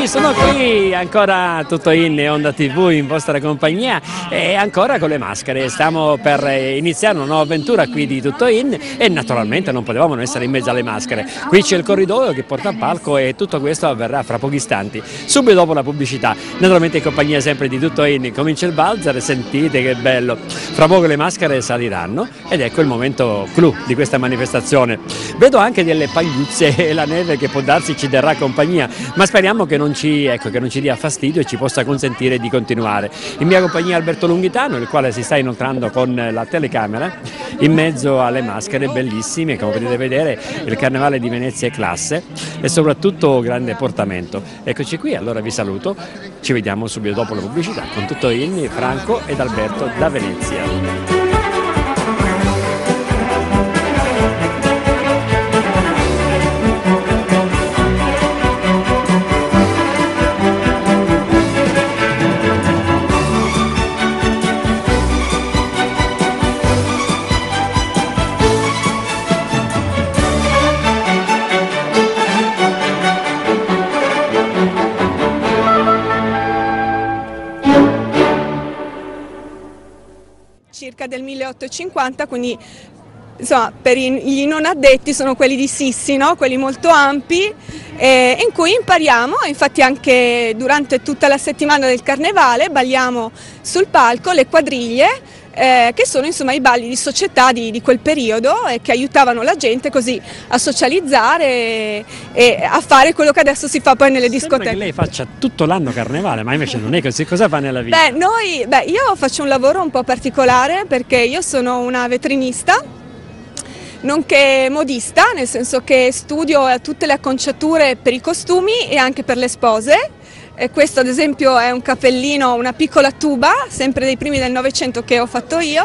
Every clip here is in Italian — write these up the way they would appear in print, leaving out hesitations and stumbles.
Sì, sono qui, ancora tutto in Onda TV in vostra compagnia e ancora con le maschere. Stiamo per iniziare una nuova avventura qui di Tutto In e naturalmente non potevamo essere in mezzo alle maschere. Qui c'è il corridoio che porta al palco e tutto questo avverrà fra pochi istanti, subito dopo la pubblicità. Naturalmente in compagnia sempre di Tutto In, comincia il valzer, sentite che bello. Fra poco le maschere saliranno ed ecco il momento clou di questa manifestazione. Vedo anche delle pagliuzze e la neve che può darsi ci terrà compagnia, ma speriamo che non ci dia fastidio e ci possa consentire di continuare. In mia compagnia Alberto Lunghitano, il quale si sta inoltrando con la telecamera in mezzo alle maschere bellissime, come potete vedere il Carnevale di Venezia è classe e soprattutto grande portamento. Eccoci qui, allora vi saluto, ci vediamo subito dopo la pubblicità con Tutto In, Franco ed Alberto da Venezia. Circa del 1850, quindi insomma per i non addetti sono quelli di Sissi, no? Quelli molto ampi in cui impariamo, infatti anche durante tutta la settimana del Carnevale balliamo sul palco le quadriglie che sono insomma i balli di società di quel periodo e che aiutavano la gente così a socializzare e a fare quello che adesso si fa poi nelle discoteche. Sembra che lei faccia tutto l'anno Carnevale, ma invece non è così. Cosa fa nella vita? Io faccio un lavoro un po' particolare perché io sono una vetrinista, nonché modista, nel senso che studio tutte le acconciature per i costumi e anche per le spose. Questo ad esempio è un cappellino, una piccola tuba, sempre dei primi del Novecento che ho fatto io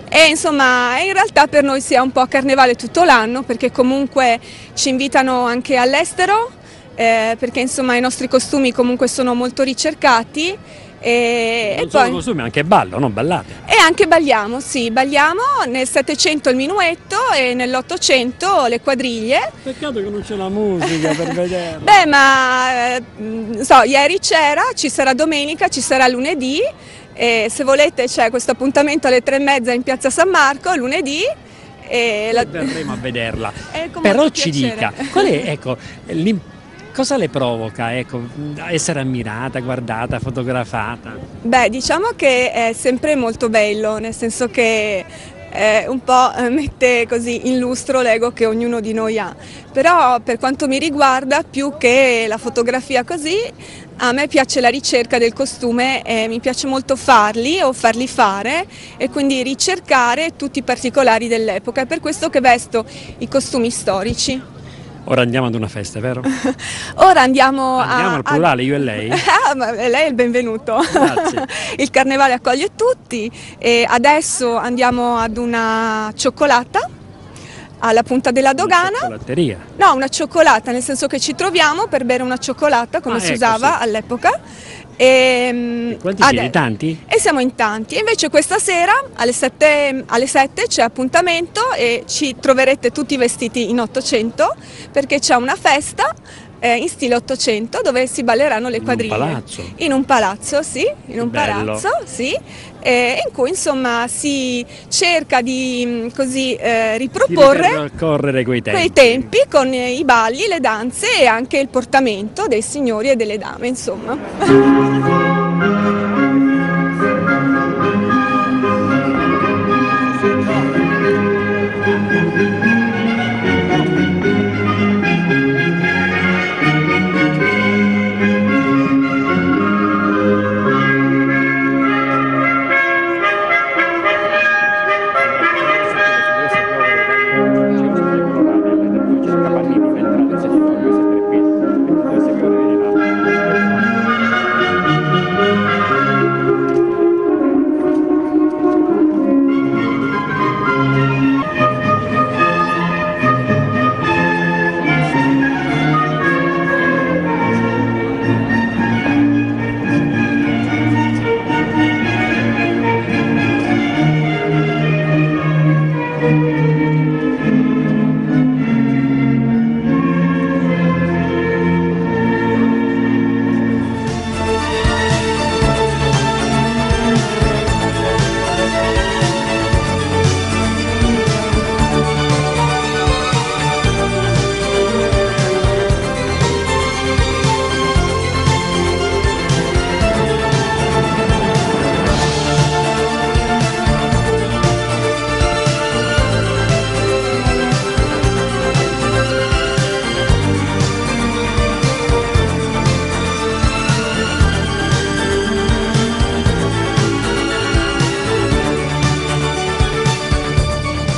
e insomma in realtà per noi si è un po' Carnevale tutto l'anno perché comunque ci invitano anche all'estero perché insomma i nostri costumi comunque sono molto ricercati. Non solo costumi, anche ballo, no? Ballate? E anche balliamo, sì, balliamo nel Settecento il minuetto e nell'Ottocento le quadriglie. Peccato che non c'è la musica per vederla. Beh, ma ieri c'era, ci sarà domenica, ci sarà lunedì, e se volete c'è questo appuntamento alle 3:30 in Piazza San Marco, lunedì. Verremo a vederla. Però ci dica, qual è, cosa le provoca essere ammirata, guardata, fotografata? Beh, diciamo che è sempre molto bello, nel senso che un po' mette così in lustro l'ego che ognuno di noi ha. Però per quanto mi riguarda, più che la fotografia così, a me piace la ricerca del costume e mi piace molto farli o farli fare e quindi ricercare tutti i particolari dell'epoca. È per questo che vesto i costumi storici. Ora andiamo ad una festa, vero? Ora andiamo al plurale, io e lei? Lei è il benvenuto. Grazie. Il Carnevale accoglie tutti e adesso andiamo ad una cioccolata alla Punta della Dogana. Una cioccolatteria? No, una cioccolata, nel senso che ci troviamo per bere una cioccolata come si usava sì. All'epoca. Quanti siete? Tanti? E siamo in tanti. E invece questa sera alle 7 c'è appuntamento e ci troverete tutti vestiti in 800 perché c'è una festa in stile 800 dove si balleranno le quadriglie. In un palazzo? In un palazzo, sì, in un bello. palazzo, sì. In cui insomma si cerca di riproporre correre quei tempi con i balli, le danze e anche il portamento dei signori e delle dame, insomma.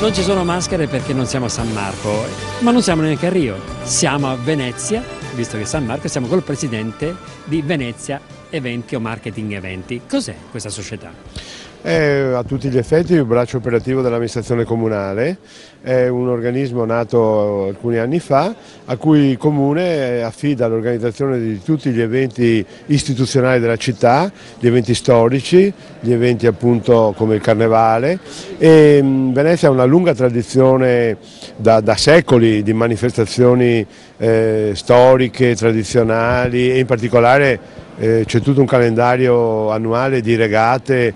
Non ci sono maschere perché non siamo a San Marco, ma non siamo neanche a Rio, siamo a Venezia, visto che San Marco, siamo col presidente di Venezia Eventi o Marketing Eventi. Cos'è questa società? È a tutti gli effetti il braccio operativo dell'amministrazione comunale, è un organismo nato alcuni anni fa a cui il comune affida l'organizzazione di tutti gli eventi istituzionali della città, gli eventi storici, gli eventi appunto come il Carnevale, e Venezia ha una lunga tradizione da secoli di manifestazioni storiche, tradizionali e in particolare c'è tutto un calendario annuale di regate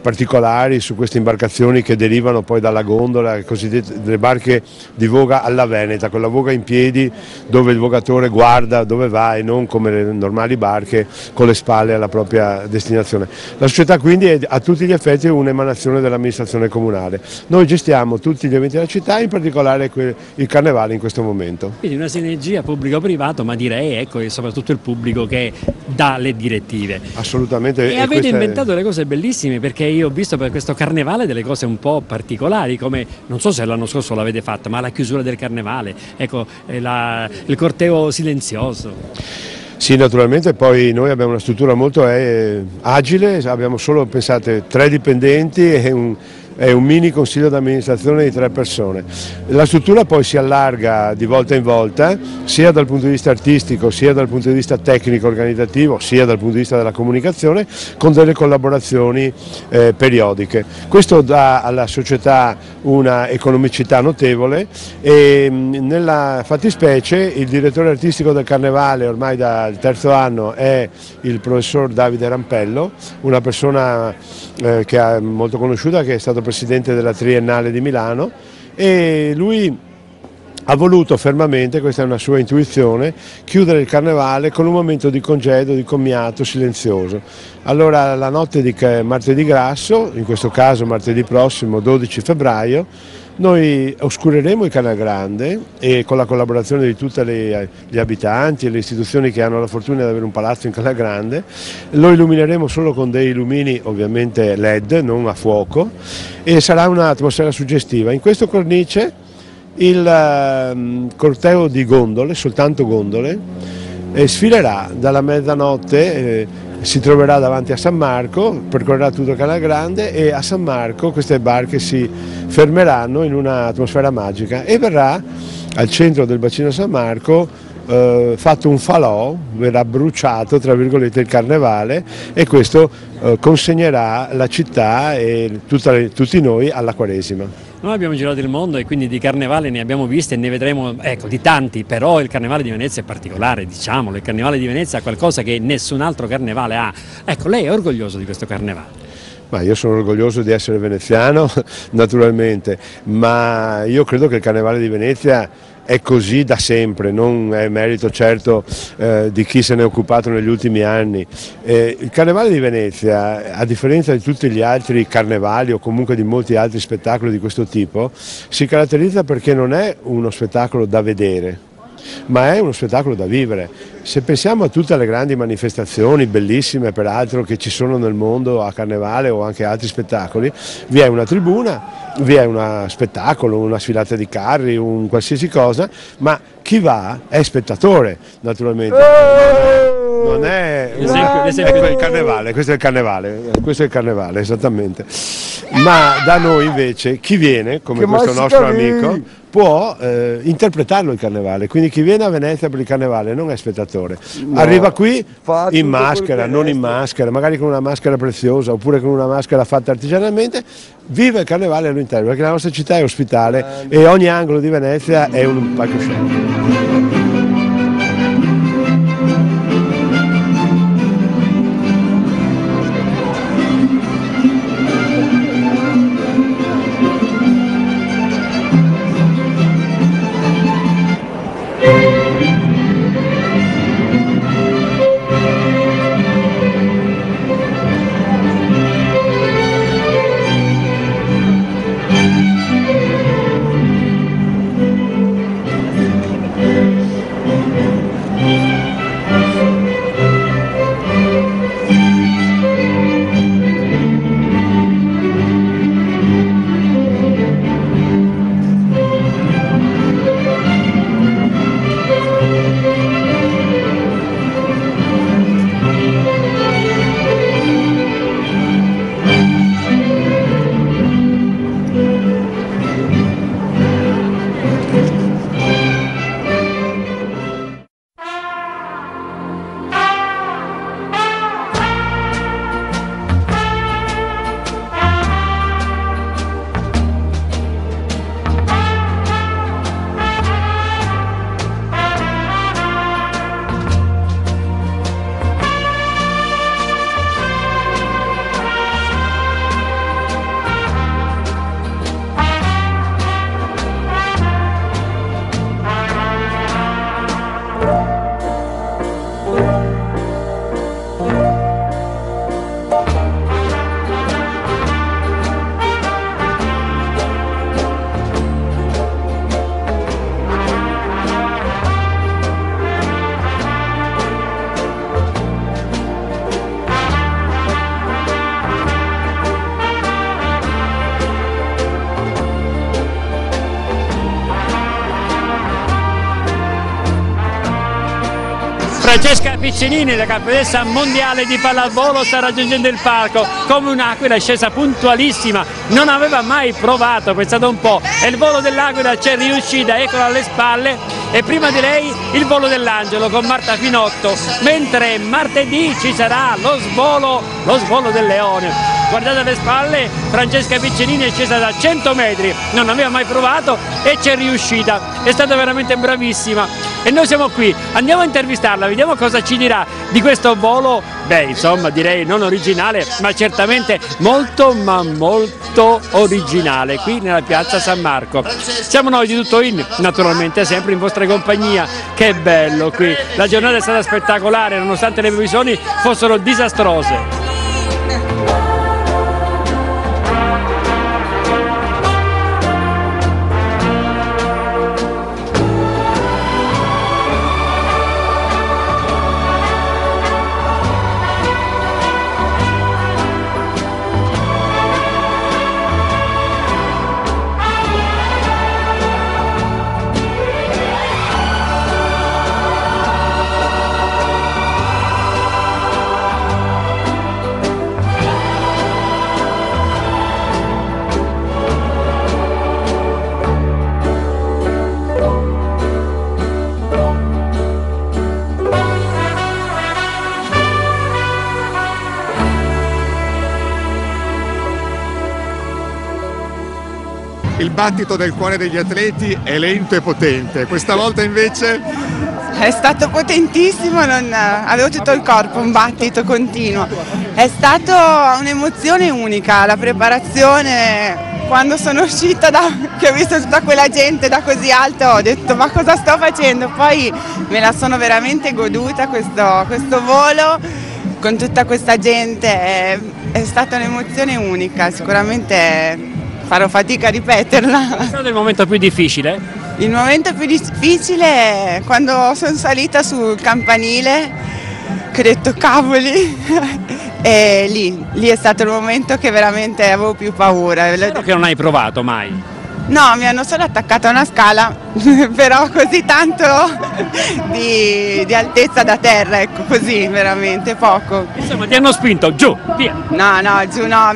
particolari su queste imbarcazioni che derivano poi dalla gondola, le cosiddette le barche di voga alla Veneta, con la voga in piedi dove il vogatore guarda dove va e non come le normali barche con le spalle alla propria destinazione. La società quindi è a tutti gli effetti un'emanazione dell'amministrazione comunale. Noi gestiamo tutti gli eventi della città, in particolare il Carnevale in questo momento. Quindi una sinergia pubblico-privato, ma direi ecco, soprattutto il pubblico che dà le direttive. Assolutamente. E avete inventato delle cose bellissime, perché io ho visto per questo Carnevale delle cose un po' particolari, come non so se l'anno scorso l'avete fatto, ma la chiusura del Carnevale, ecco, il corteo silenzioso. Sì, naturalmente, poi noi abbiamo una struttura molto agile, abbiamo solo, pensate, 3 dipendenti e un mini consiglio d'amministrazione di 3 persone. La struttura poi si allarga di volta in volta, sia dal punto di vista artistico, sia dal punto di vista tecnico organizzativo, sia dal punto di vista della comunicazione, con delle collaborazioni periodiche. Questo dà alla società una economicità notevole e nella fattispecie il direttore artistico del Carnevale ormai dal 3° anno è il professor Davide Rampello, una persona che è molto conosciuta, che è stato presidente della Triennale di Milano, e lui ha voluto fermamente, questa è una sua intuizione, chiudere il Carnevale con un momento di congedo, di commiato silenzioso. Allora la notte di martedì grasso, in questo caso martedì prossimo 12 febbraio, noi oscureremo il Canal Grande e con la collaborazione di tutti gli abitanti e le istituzioni che hanno la fortuna di avere un palazzo in Canal Grande, lo illumineremo solo con dei lumini ovviamente LED, non a fuoco, e sarà un'atmosfera suggestiva. In questo cornice il corteo di gondole, soltanto gondole, sfilerà dalla mezzanotte, si troverà davanti a San Marco, percorrerà tutto il Canal Grande e a San Marco queste barche si fermeranno in un'atmosfera magica e verrà al centro del bacino San Marco fatto un falò, verrà bruciato tra virgolette il Carnevale e questo consegnerà la città e tutti noi alla Quaresima. Noi abbiamo girato il mondo e quindi di Carnevale ne abbiamo visti e ne vedremo, ecco, di tanti, però il Carnevale di Venezia è particolare, diciamolo, il Carnevale di Venezia ha qualcosa che nessun altro Carnevale ha. Ecco, lei è orgoglioso di questo Carnevale? Ma io sono orgoglioso di essere veneziano, naturalmente, ma io credo che il Carnevale di Venezia è così da sempre, non è merito certo di chi se ne è occupato negli ultimi anni. Il Carnevale di Venezia, a differenza di tutti gli altri carnevali o comunque di molti altri spettacoli di questo tipo, si caratterizza perché non è uno spettacolo da vedere, ma è uno spettacolo da vivere. Se pensiamo a tutte le grandi manifestazioni, bellissime peraltro, che ci sono nel mondo a Carnevale o anche altri spettacoli, vi è una tribuna, vi è uno spettacolo, una sfilata di carri, un qualsiasi cosa, ma chi va è spettatore, naturalmente. Non è l'esempio del Carnevale, questo è il Carnevale, esattamente. Ma da noi invece chi viene, come questo nostro amico, può interpretarlo il Carnevale, quindi chi viene a Venezia per il Carnevale non è spettatore, arriva qui in maschera, non in maschera, magari con una maschera preziosa oppure con una maschera fatta artigianalmente, vive il Carnevale all'interno, perché la nostra città è ospitale e ogni angolo di Venezia è un palcoscenico. Francesca Piccinini, la campionessa mondiale di pallavolo, sta raggiungendo il palco come un'aquila, è scesa puntualissima, non aveva mai provato, pensate un po', e il volo dell'aquila c'è riuscita, eccola alle spalle, e prima di lei il volo dell'angelo con Marta Finotto, mentre martedì ci sarà lo svolo del leone. Guardate alle spalle, Francesca Piccinini è scesa da 100 metri, non aveva mai provato e c'è riuscita, è stata veramente bravissima. E noi siamo qui, andiamo a intervistarla, vediamo cosa ci dirà di questo volo, beh insomma direi non originale, ma certamente molto ma molto originale, qui nella piazza San Marco. Siamo noi di Tutto In, naturalmente sempre in vostra compagnia, che bello qui, la giornata è stata spettacolare nonostante le previsioni fossero disastrose. Il battito del cuore degli atleti è lento e potente, questa volta invece... È stato potentissimo, avevo tutto il corpo, un battito continuo. È stata un'emozione unica, la preparazione, quando sono uscita che ho visto tutta quella gente da così alto ho detto ma cosa sto facendo? Poi me la sono veramente goduta questo volo con tutta questa gente, è stata un'emozione unica, sicuramente farò fatica a ripeterla. È stato il momento più difficile? Il momento più difficile è quando sono salita sul campanile, che ho detto cavoli, e lì è stato il momento che veramente avevo più paura. Spero che non hai provato mai. No, mi hanno solo attaccata a una scala, però così tanto di altezza da terra, ecco, così veramente poco. Insomma, ti hanno spinto giù, via. No, giù no,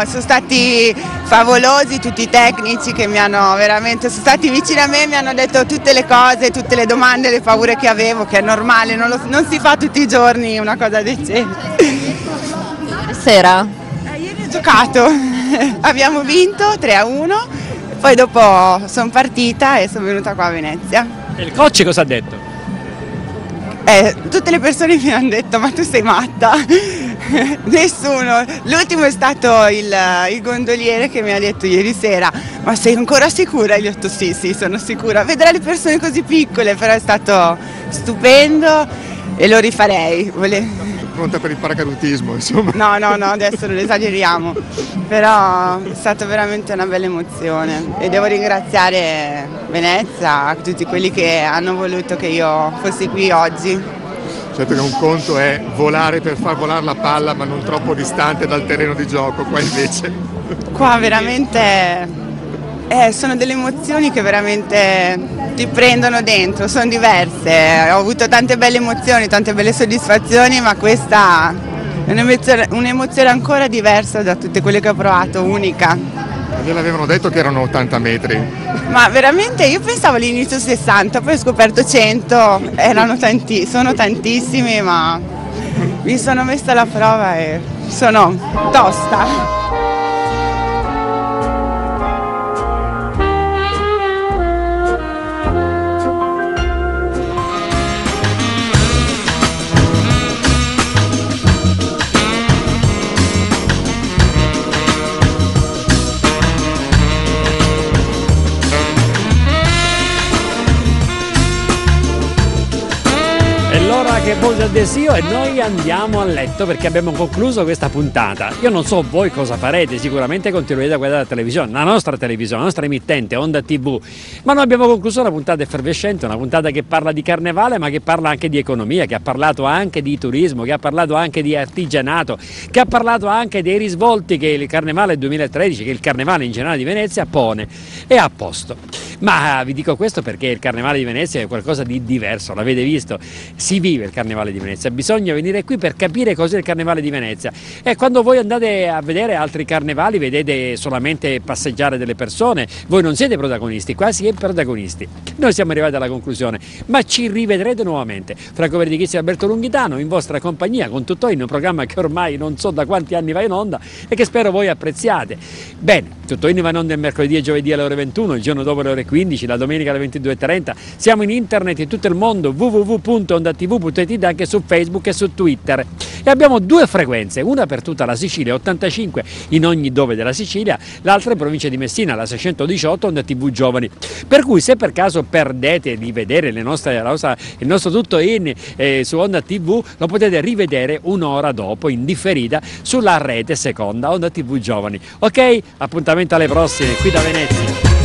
sono stati favolosi tutti i tecnici che sono stati vicini a me, mi hanno detto tutte le cose, tutte le domande, le paure che avevo, che è normale, non si fa tutti i giorni una cosa decente. Sera? Ieri ho giocato, abbiamo vinto 3-1. Poi dopo sono partita e sono venuta qua a Venezia. E il coach cosa ha detto? Tutte le persone mi hanno detto ma tu sei matta. Nessuno. L'ultimo è stato il gondoliere che mi ha detto ieri sera ma sei ancora sicura? E gli ho detto sì, sono sicura. Vedrai le persone così piccole, però è stato stupendo e lo rifarei. Pronta per il paracadutismo, insomma. No, adesso non esageriamo, però è stata veramente una bella emozione e devo ringraziare Venezia, tutti quelli che hanno voluto che io fossi qui oggi. Certo che un conto è volare per far volare la palla ma non troppo distante dal terreno di gioco, qua invece... Qua veramente sono delle emozioni che veramente ti prendono dentro, sono diverse, ho avuto tante belle emozioni, tante belle soddisfazioni, ma questa è un'emozione ancora diversa da tutte quelle che ho provato, unica. Gliel'avevano detto che erano 80 metri. Ma veramente io pensavo all'inizio 60, poi ho scoperto 100, sono tantissimi, ma mi sono messa alla prova e sono tosta. Che voce adesivo e noi andiamo a letto perché abbiamo concluso questa puntata. Io non so voi cosa farete, sicuramente continuerete a guardare la televisione, la nostra emittente Onda TV, ma noi abbiamo concluso una puntata effervescente, una puntata che parla di carnevale ma che parla anche di economia, che ha parlato anche di turismo, che ha parlato anche di artigianato, che ha parlato anche dei risvolti che il carnevale 2013, che il carnevale in generale di Venezia pone e ha posto. Ma vi dico questo perché il Carnevale di Venezia è qualcosa di diverso, l'avete visto, si vive il Carnevale di Venezia, bisogna venire qui per capire cos'è il Carnevale di Venezia e quando voi andate a vedere altri carnevali vedete solamente passeggiare delle persone, voi non siete protagonisti, qua si è protagonisti. Noi siamo arrivati alla conclusione, ma ci rivedrete nuovamente. Franco Verdichizzi e Alberto Lunghitano in vostra compagnia con Tuttoin, un programma che ormai non so da quanti anni va in onda e che spero voi apprezziate. Bene, Tuttoin va in onda il mercoledì e giovedì alle ore 21, il giorno dopo alle ore 15, la domenica alle 22:30. Siamo in internet in tutto il mondo, www.ondatv.it, anche su Facebook e su Twitter. E abbiamo due frequenze, una per tutta la Sicilia, 85 in ogni dove della Sicilia, l'altra in provincia di Messina, la 618 Onda TV Giovani. Per cui se per caso perdete di vedere il nostro Tuttoin su Onda TV, lo potete rivedere un'ora dopo in differita sulla rete seconda Onda TV Giovani. Ok? Appuntamento alle prossime qui da Venezia.